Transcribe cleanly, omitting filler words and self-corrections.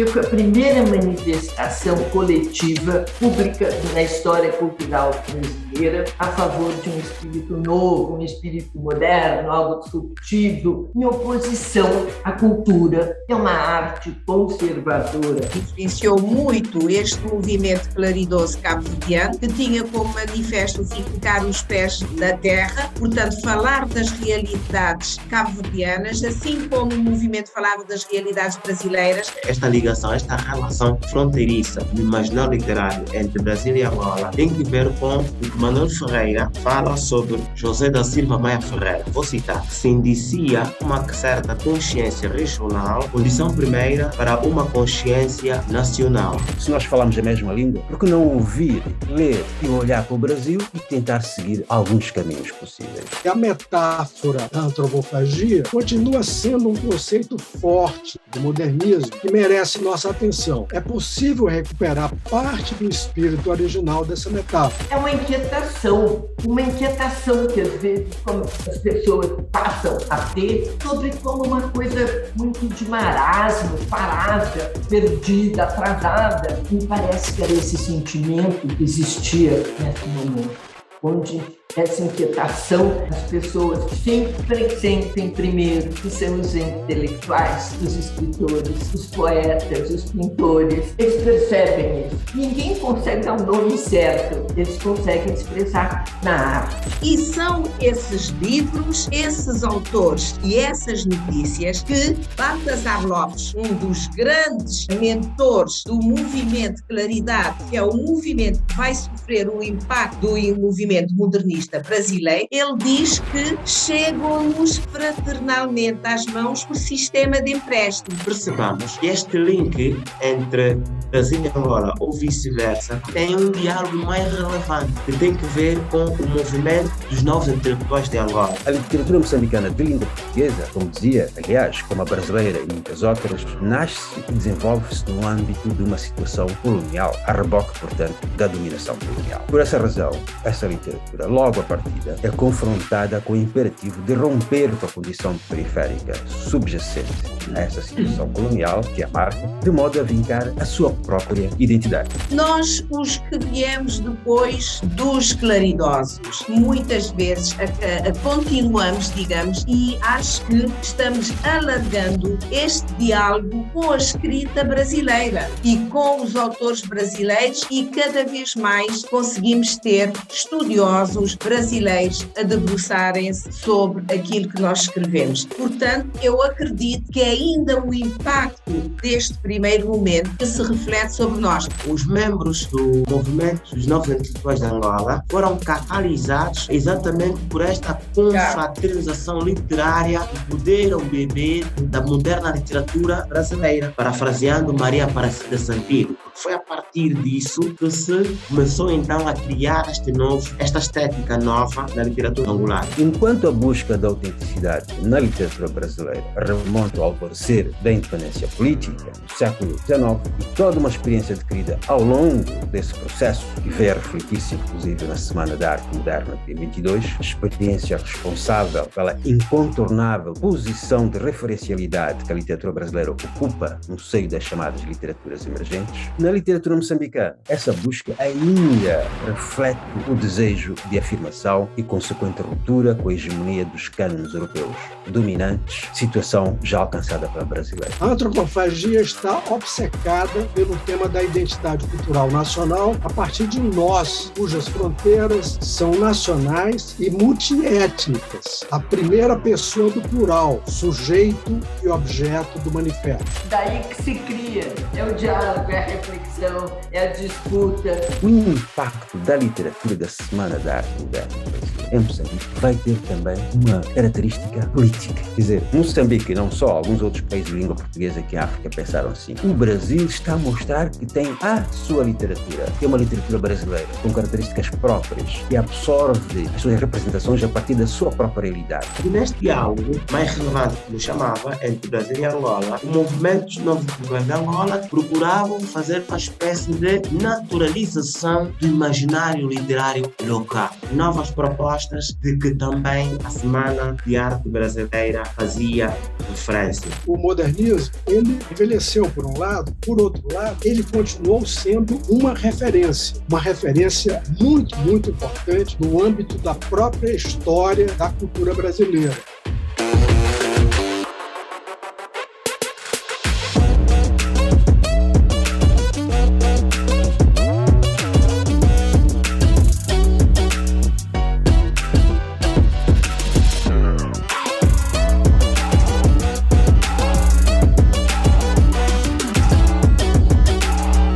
que foi a primeira manifestação coletiva pública na história cultural brasileira a favor de um espírito novo, um espírito moderno, algo disruptivo, em oposição à cultura, que é uma arte conservadora. Influenciou muito este movimento claridoso cabo-verdiano, que tinha como manifesto ficar os pés na terra, portanto, falar das realidades cabo-verdianas, assim como o movimento falava das realidades brasileiras. Esta ligação, esta relação fronteiriça no imaginário literário entre Brasil e Angola tem que ver com o que Manuel Ferreira fala sobre José da Silva Maia Ferreira. Vou citar: se indicia uma certa consciência regional, condição primeira para uma consciência nacional. Se nós falamos a mesma língua, por que não ouvir, ler e olhar para o Brasil e tentar seguir alguns caminhos possíveis? A metáfora da antropofagia continua sendo um conceito forte do modernismo que merece nossa atenção. É possível recuperar parte do espírito original dessa metáfora. É uma inquietação que às vezes as pessoas passam a ter sobre como uma coisa muito de marasmo, parada, perdida, atrasada. Me parece que era esse sentimento que existia nesse momento, onde essa inquietação, as pessoas sempre sentem primeiro que são os intelectuais, os escritores, os poetas, os pintores. Eles percebem isso. Ninguém consegue dar o nome certo, eles conseguem expressar na arte. E são esses livros, esses autores e essas notícias que Baltasar Lopes, um dos grandes mentores do movimento Claridade, que é o movimento que vai sofrer o impacto do movimento modernista brasileiro, ele diz que chegam-nos fraternalmente às mãos por sistema de empréstimo. Percebamos que este link entre Brasil e Angola, ou vice-versa, tem um diálogo mais relevante, que tem que ver com o movimento dos novos intelectuais de Angola. A literatura moçambicana de língua portuguesa, como dizia, aliás, como a brasileira e muitas outras, nasce e desenvolve-se no âmbito de uma situação colonial, a reboque, portanto, da dominação colonial. Por essa razão, essa literatura, logo à partida, é confrontada com o imperativo de romper com a condição periférica subjacente a essa situação colonial, que a marca, de modo a vincar a sua própria identidade. Nós, os que viemos depois dos claridosos, muitas vezes continuamos, digamos, e acho que estamos alargando este diálogo com a escrita brasileira e com os autores brasileiros, e cada vez mais conseguimos ter estudiosos brasileiros a debruçarem-se sobre aquilo que nós escrevemos. Portanto, eu acredito que ainda o impacto deste primeiro momento que se reflete sobre nós. Os membros do movimento dos novos intelectuais de Angola foram catalisados exatamente por esta confraternização literária que puderam beber da moderna literatura brasileira, parafraseando Maria Aparecida Santiago. Foi a partir disso que se começou então a criar esta estética nova na literatura angular. Enquanto a busca da autenticidade na literatura brasileira remonta ao alvorecer da independência política do século XIX e toda uma experiência adquirida ao longo desse processo, que veio a refletir-se inclusive na Semana da Arte Moderna de 22, experiência responsável pela incontornável posição de referencialidade que a literatura brasileira ocupa no seio das chamadas literaturas emergentes. Na literatura moçambicana, essa busca ainda reflete o desejo de afirmação e consequente ruptura com a hegemonia dos cânones europeus dominantes, situação já alcançada pela brasileira. A antropofagia está obcecada pelo tema da identidade cultural nacional a partir de nós, cujas fronteiras são nacionais e multiétnicas. A primeira pessoa do plural, sujeito e objeto do manifesto. Daí que se cria, é o diálogo, é a reflexão, é a disputa. O impacto da literatura da Semana da Arte Moderna em Moçambique vai ter também uma característica política. Quer dizer, Moçambique e não só, alguns outros países de língua portuguesa aqui em África pensaram assim. O Brasil está a mostrar que tem a sua literatura, que é uma literatura brasileira, com características próprias, que absorve as suas representações a partir da sua própria realidade. E neste diálogo mais relevante que eu chamava entre Brasil e Angola, o movimento dos novos intelectuais de Angola procuravam fazer uma espécie de naturalização do imaginário literário local. Novas propostas mostras de que também a Semana de Arte Brasileira fazia referência. O modernismo, ele envelheceu por um lado, por outro lado, ele continuou sendo uma referência muito, muito importante no âmbito da própria história da cultura brasileira.